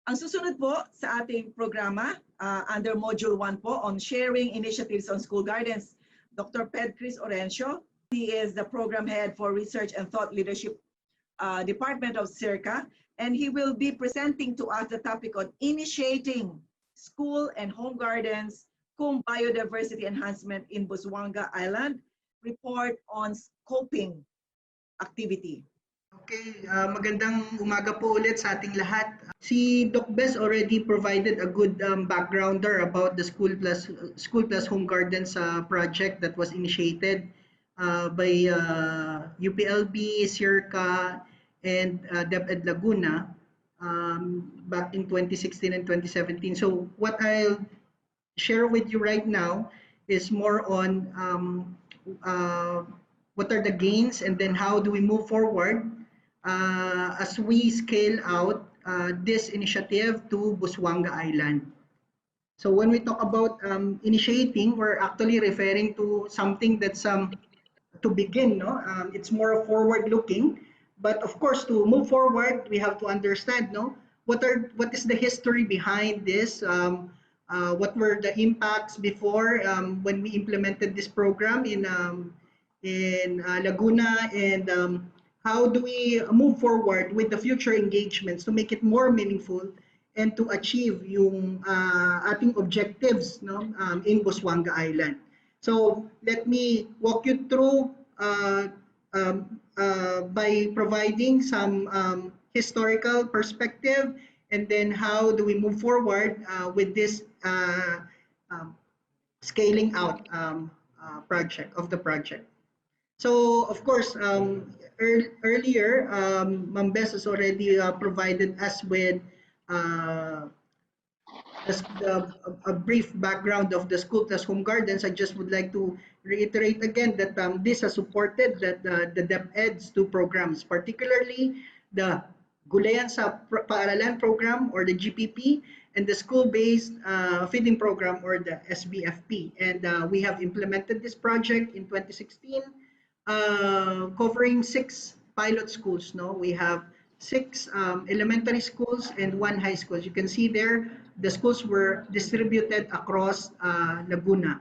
Ang susunod po sa ating programa, under Module 1 po, on Sharing Initiatives on School Gardens, Dr. Pedcris Orencio. He is the Program Head for Research and Thought Leadership Department of SEARCA, and he will be presenting to us the topic on initiating school and home gardens, biodiversity enhancement in Busuanga Island, report on scoping activity. Okay, magandang umaga po ulit sa ating lahat. Si Doc Bes already provided a good backgrounder about the School Plus Home Gardens project that was initiated by UPLB, SEARCA, and DepEd Laguna back in 2016 and 2017. So what I'll share with you right now is more on what are the gains and then how do we move forward as we scale out this initiative to Busuanga Island. So when we talk about initiating, we're actually referring to something that's to begin, no? It's more forward-looking, but of course, to move forward, we have to understand, no, what is the history behind this? What were the impacts before when we implemented this program in Laguna, and how do we move forward with the future engagements to make it more meaningful and to achieve yung ating objectives, no, in Busuanga Island. So let me walk you through by providing some historical perspective, and then how do we move forward with this scaling out project. So of course, earlier, Ma'am Bes has already provided us with a brief background of the School Plus Home Gardens. I just would like to reiterate again that this has supported the DepEd's two programs, particularly the Gulayan sa Paaralan program, or the GPP, and the School-Based Feeding Program, or the SBFP. And we have implemented this project in 2016, covering 6 pilot schools. No, we have 6 elementary schools and 1 high school. As you can see there, the schools were distributed across Laguna.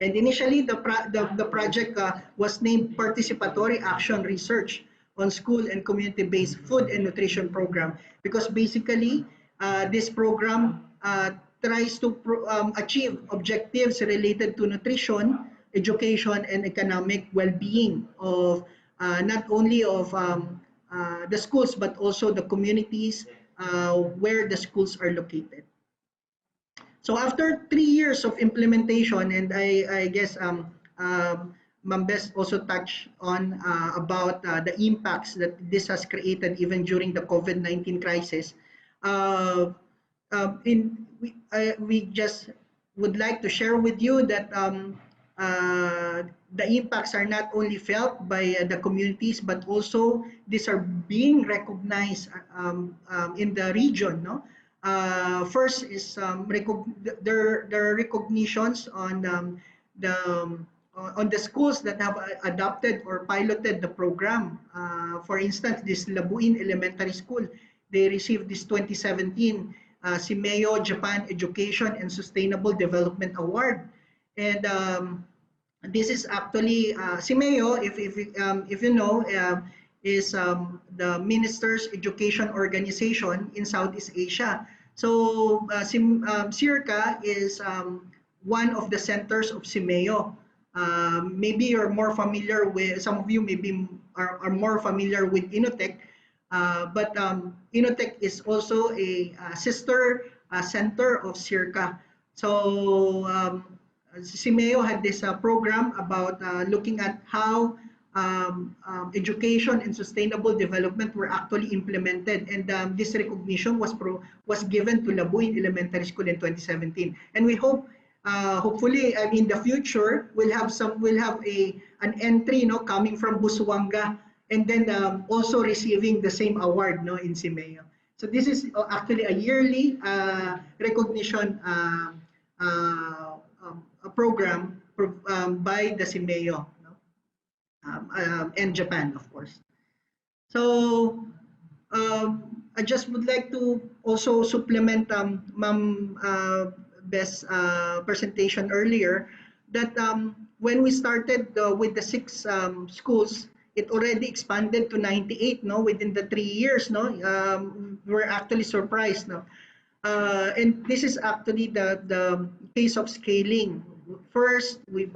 And initially, the project was named Participatory Action Research on School and Community-Based Food and Nutrition Program, because basically this program tries to achieve objectives related to nutrition, education, and economic well-being of not only of the schools, but also the communities where the schools are located. So after 3 years of implementation, and I guess Ma'am Bes also touched on about the impacts that this has created even during the COVID-19 crisis. We just would like to share with you that the impacts are not only felt by the communities, but also these are being recognized in the region. No, first is there are recognitions on the schools that have adopted or piloted the program. For instance, this Labuin Elementary School, they received this 2017 SEAMEO Japan Education and Sustainable Development Award. And this is actually SEAMEO, if you know, is the Minister's Education Organization in Southeast Asia. So SEARCA is one of the centers of SEAMEO. Maybe you're more familiar with, some of you maybe are more familiar with Innotech, but Innotech is also a sister center of SEARCA. So SEAMEO had this program about looking at how education and sustainable development were actually implemented, and this recognition was given to Labuin Elementary School in 2017. And we hope, hopefully, in the future, we'll have an entry, you know, coming from Busuanga, and then also receiving the same award, no, in SEAMEO. So this is actually a yearly recognition program by the SEAMEO, and Japan, of course. So I just would like to also supplement Ma'am Best presentation earlier that when we started with the 6 schools, it already expanded to 98, no, within the 3 years, no. We're actually surprised, no. And this is actually the case of scaling. First, we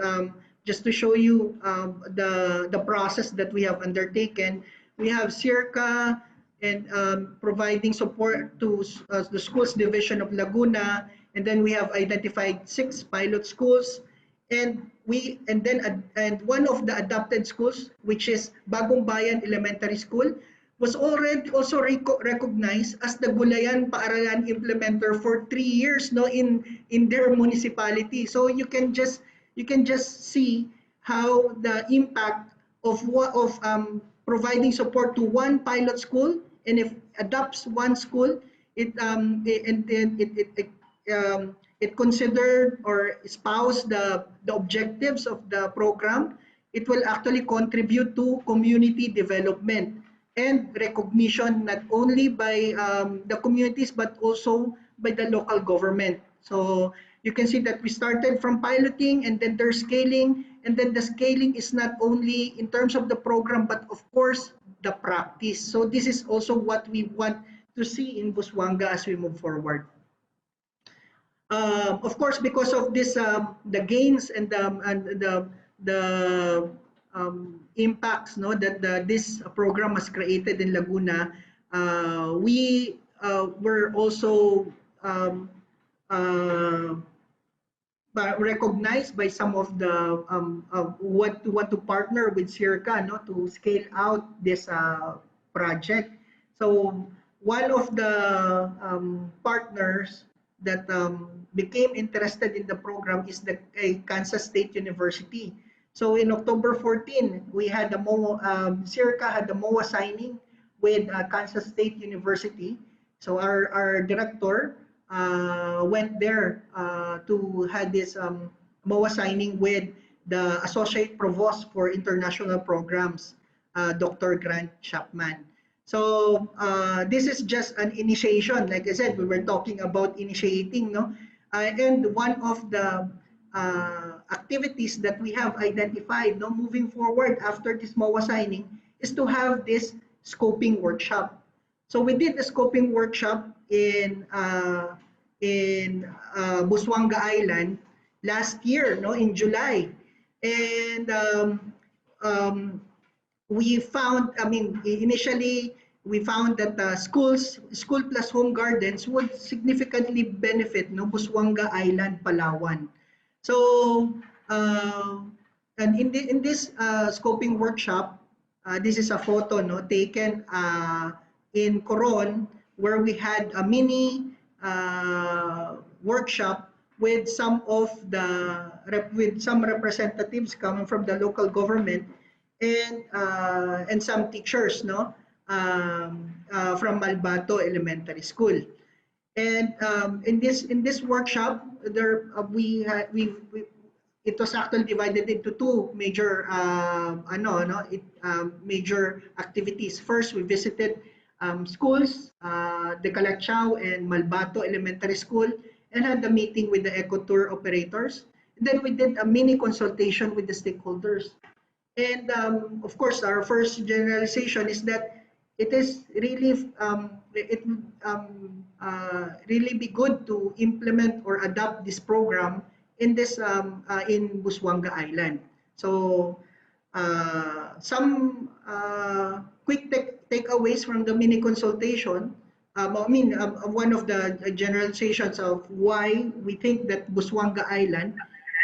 just to show you the process that we have undertaken, we have SEARCA and providing support to the schools division of Laguna, and then we have identified 6 pilot schools, and one of the adopted schools, which is Bagong Bayan Elementary School, was already also recognized as the Gulayan Paaralan implementer for 3 years, no, in their municipality. So you can just see how the impact of providing support to one pilot school, and if adopts one school, it considered or espoused the objectives of the program. It will actually contribute to community development and recognition not only by the communities but also by the local government. So you can see that we started from piloting, and then there's scaling, and then the scaling is not only in terms of the program but of course the practice. So this is also what we want to see in Busuanga as we move forward. Of course, because of this, the gains and the impacts, no, that this program has created in Laguna, we were also recognized by some of the what to partner with SEARCA, no, to scale out this project. So one of the partners that became interested in the program is the Kansas State University. So in October 14, we had the SEARCA had the MOA signing with Kansas State University. So our director went there to have this MOA signing with the Associate Provost for International Programs, Dr. Grant Chapman. So this is just an initiation. Like I said, we were talking about initiating, no? And one of the activities that we have identified, no, moving forward after this MOA signing is to have this scoping workshop. So we did a scoping workshop in Busuanga Island last year, no, in July, and we found, I mean, initially we found that school plus home gardens would significantly benefit, no, Busuanga Island, Palawan. So, and in this scoping workshop, this is a photo, no, taken in Coron, where we had a mini workshop with some representatives coming from the local government and some teachers, no, from Malbato Elementary School. And in this workshop, there it was actually divided into 2 major major activities. First, we visited schools, the Calachao and Malbato Elementary School, and had a meeting with the eco-tour operators. And then we did a mini consultation with the stakeholders. And of course, our first generalization is that it is really really be good to implement or adopt this program in this in Busuanga Island. So some quick takeaways from the mini consultation. One of the generalizations of why we think that Busuanga Island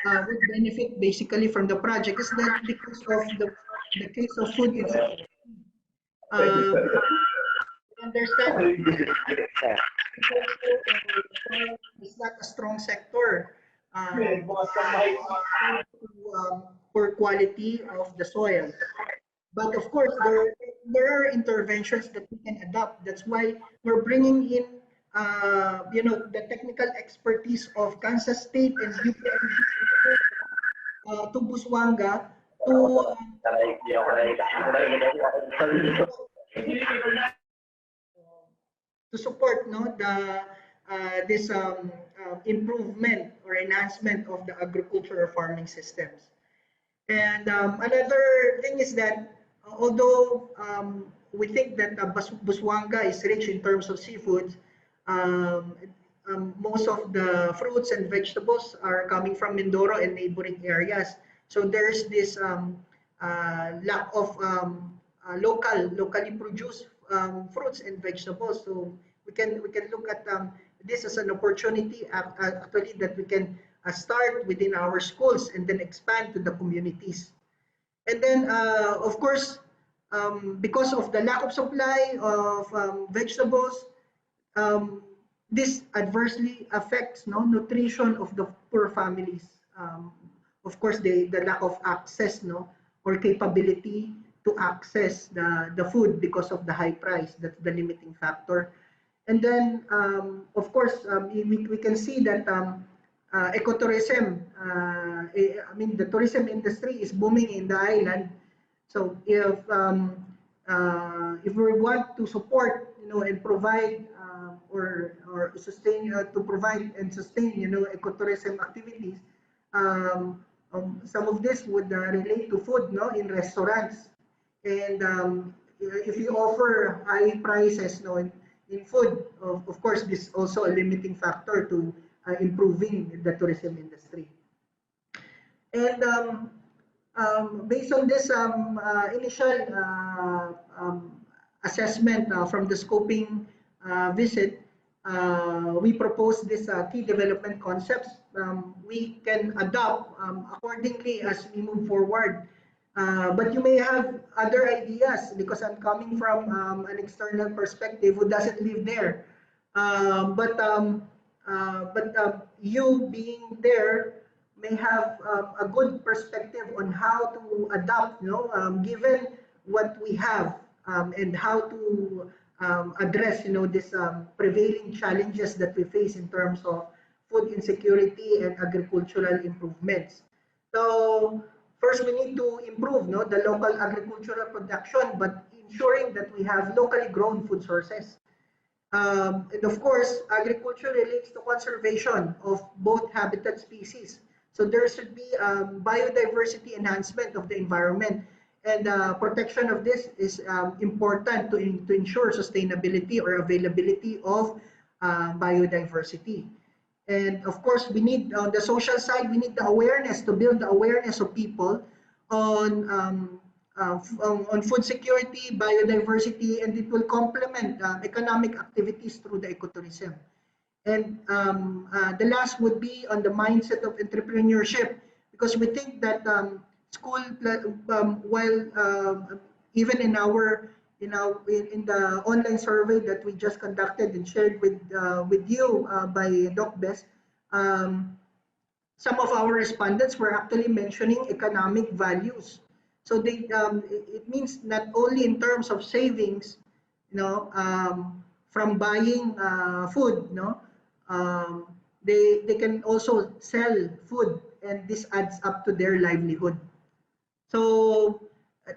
would benefit basically from the project is that because of the case of food insecurity. Understand it's not a strong sector for quality of the soil. But of course, there are interventions that we can adopt. That's why we're bringing in, the technical expertise of Kansas State and UPLB to Busuanga to to support this improvement or enhancement of the agricultural farming systems. And another thing is that although we think that Busuanga is rich in terms of seafood, um, most of the fruits and vegetables are coming from Mindoro and neighboring areas. So there's this lack of locally produced fruits and vegetables. So we can look at this as an opportunity actually that we can start within our schools and then expand to the communities. And then of course, because of the lack of supply of vegetables, um, this adversely affects nutrition of the poor families. Of course, the lack of access or capability to access the food because of the high price. That's the limiting factor. And then, of course, we can see that ecotourism, I mean, the tourism industry is booming in the island. So if we want to support, and provide or sustain to provide and sustain, ecotourism activities, some of this would relate to food, in restaurants. And if you offer high prices, in food, of course, this is also a limiting factor to improving the tourism industry. And based on this initial assessment from the scoping visit, we propose this key development concepts. We can adopt accordingly as we move forward. But you may have other ideas because I'm coming from an external perspective who doesn't live there. But you being there may have a good perspective on how to adapt, given what we have, and how to address, this prevailing challenges that we face in terms of food insecurity and agricultural improvements. So first, we need to improve the local agricultural production, but ensuring that we have locally grown food sources. And of course, agriculture relates to conservation of both habitat species. So there should be biodiversity enhancement of the environment. And protection of this is important to ensure sustainability or availability of biodiversity. And of course, we need, on the social side, we need the awareness, to build the awareness of people on food security, biodiversity, and it will complement economic activities through the ecotourism. And the last would be on the mindset of entrepreneurship, because we think that school, while even in the online survey that we just conducted and shared with you by Doc Bess, some of our respondents were actually mentioning economic values. So they, it means not only in terms of savings, from buying food, they can also sell food, and this adds up to their livelihood. So I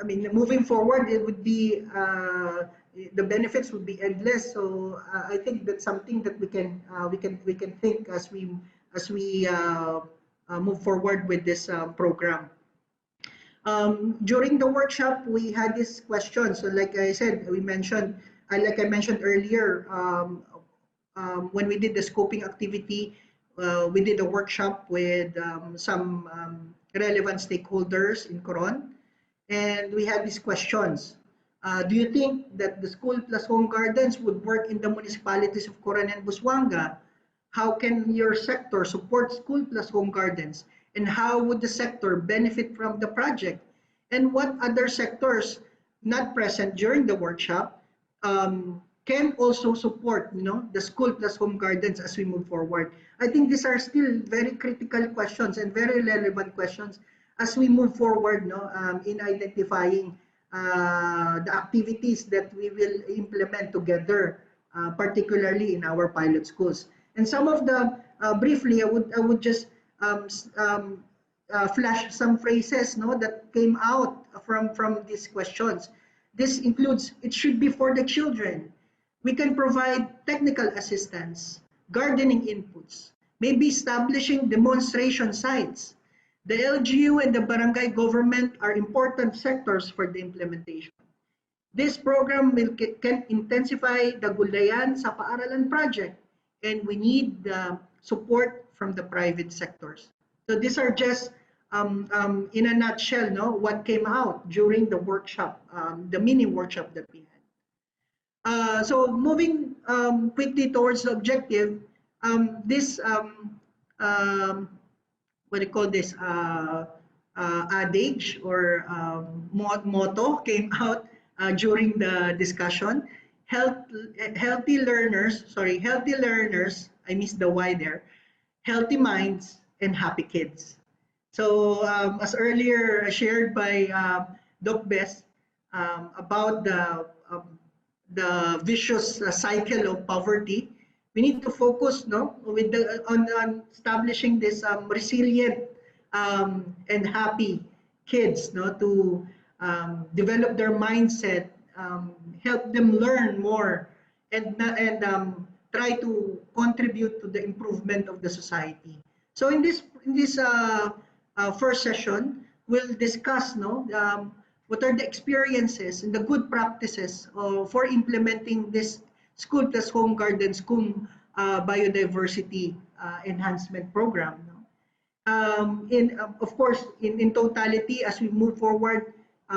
mean, moving forward, it would be the benefits would be endless. So I think that's something that we can think as we move forward with this program. During the workshop, we had this question. So, like I said, like I mentioned earlier, when we did the scoping activity, we did a workshop with some relevant stakeholders in Coron, and we had these questions. Do you think that the school plus home gardens would work in the municipalities of Coron and Busuanga? How can your sector support school plus home gardens? And how would the sector benefit from the project? And what other sectors not present during the workshop can also support, the school plus home gardens as we move forward? I think these are still very critical questions and very relevant questions as we move forward, in identifying the activities that we will implement together, particularly in our pilot schools. And some of the briefly, I would just flash some phrases, that came out from these questions. This includes, it should be for the children. We can provide technical assistance, gardening inputs, maybe establishing demonstration sites. The LGU and the barangay government are important sectors for the implementation. This program can intensify the Gulayan sa Paaralan project, and we need the support from the private sectors. So these are just in a nutshell, no, what came out during the workshop, the mini workshop that we had. So moving quickly towards the objective, this what do you call this, adage or motto came out during the discussion. Healthy learners, I missed the Y there, healthy minds and happy kids. So as earlier shared by Doc Bess about the vicious cycle of poverty, we need to focus, no, with on establishing this resilient and happy kids, no, to develop their mindset, help them learn more, and try to contribute to the improvement of the society. So in this first session, we'll discuss, no, what are the experiences and the good practices for implementing this school plus home garden school biodiversity enhancement program. No? Of course, in totality, as we move forward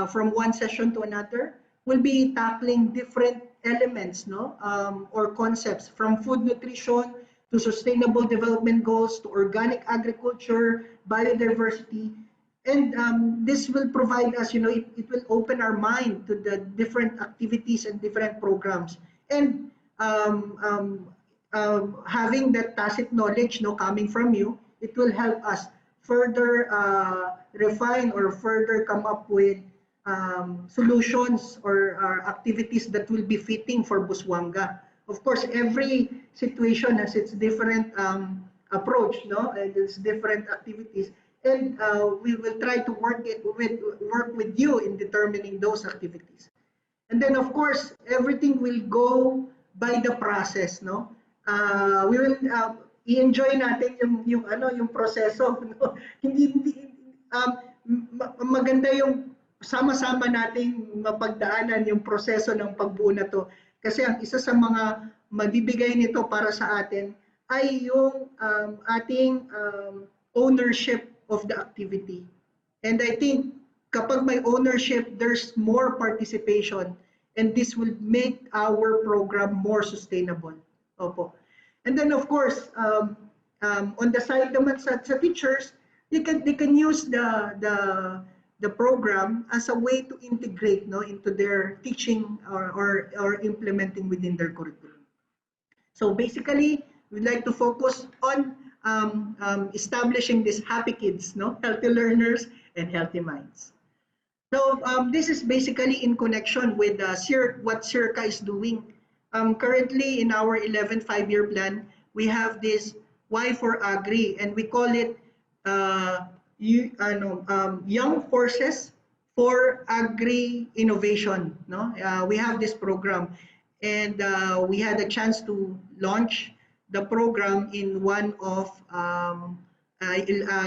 from one session to another, we'll be tackling different elements, no, or concepts, from food nutrition to sustainable development goals to organic agriculture, biodiversity. And this will provide us, it will open our mind to the different activities and different programs. And having that tacit knowledge, coming from you, it will help us further refine or further come up with solutions or activities that will be fitting for Busuanga. Of course, every situation has its different approach, and its different activities. And we will try to work with you in determining those activities. And then, of course, everything will go by the process, no? We will i-enjoy natin yung proseso, no? Maganda yung sama-sama nating mapagdaanan yung proseso ng pagbuo na to. Kasi ang isa sa mga mabibigay nito para sa atin ay yung ating ownership of the activity. And I think kapag may ownership, there's more participation, and this will make our program more sustainable. Opo. And then of course, on the side naman sa teachers, they can use the program as a way to integrate, into their teaching or implementing within their curriculum. So basically, we'd like to focus on establishing these happy kids, healthy learners and healthy minds. So this is basically in connection with what SEARCA is doing. Currently in our 11th five-year plan, we have this Y for Agri, and we call it Young Forces for Agri Innovation. We have this program, and we had a chance to launch the program in one of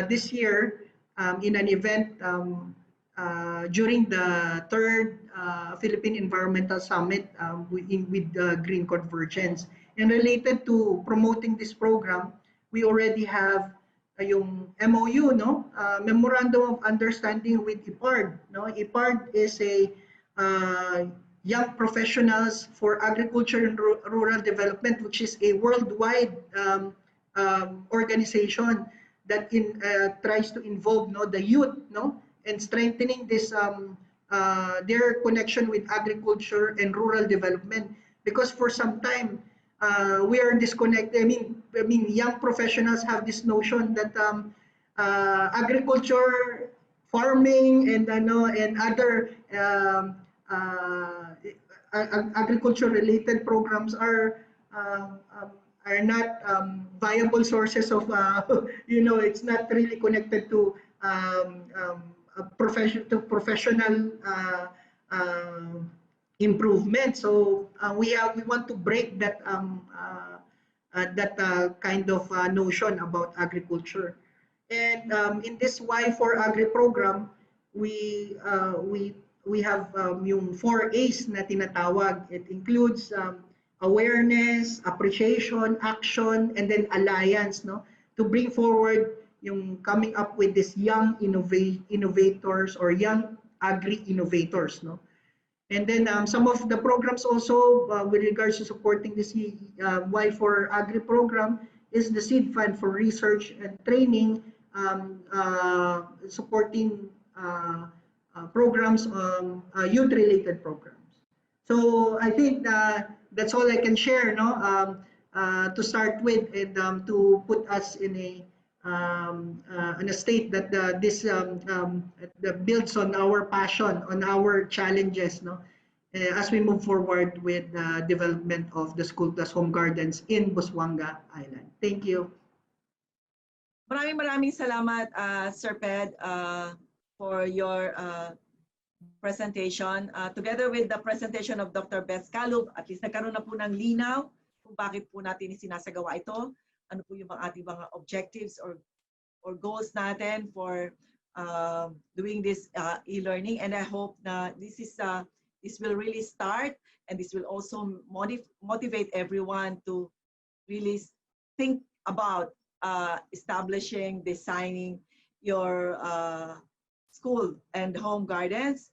this year in an event during the 3rd Philippine Environmental Summit with Green Convergence. And related to promoting this program, we already have yung MOU, Memorandum of Understanding with IPARD. IPARD is a Young Professionals for Agriculture and Rural Development, which is a worldwide organization that tries to involve the youth, and strengthening this their connection with agriculture and rural development. Because for some time we are disconnected. I mean, young professionals have this notion that agriculture, farming, and other agriculture-related programs are not viable sources of, it's not really connected to professional improvement. So we want to break that kind of notion about agriculture. And in this Y for Agri program, we have yung 4 A's na tinatawag. It includes awareness, appreciation, action, and then alliance, no? To bring forward yung coming up with this young innovators or young agri-innovators, no? And then some of the programs also with regards to supporting this Y for Agri program is the Seed Fund for Research and Training, supporting programs, youth-related programs. So I think that's all I can share, no? To start with, and to put us in a state that this builds on our passion, on our challenges, no? As we move forward with the development of the school plus home gardens in Busuanga Island. Thank you. Maraming salamat, Sir Ped, for your presentation. Together with the presentation of Dr. Beth Calub, at least nagkaroon na po ng linaw kung bakit po natin sinasagawa ito, ano po yung ating mga objectives or goals natin for doing this e-learning. And I hope na this will really start, and this will also motivate everyone to really think about establishing, designing your school and home gardens.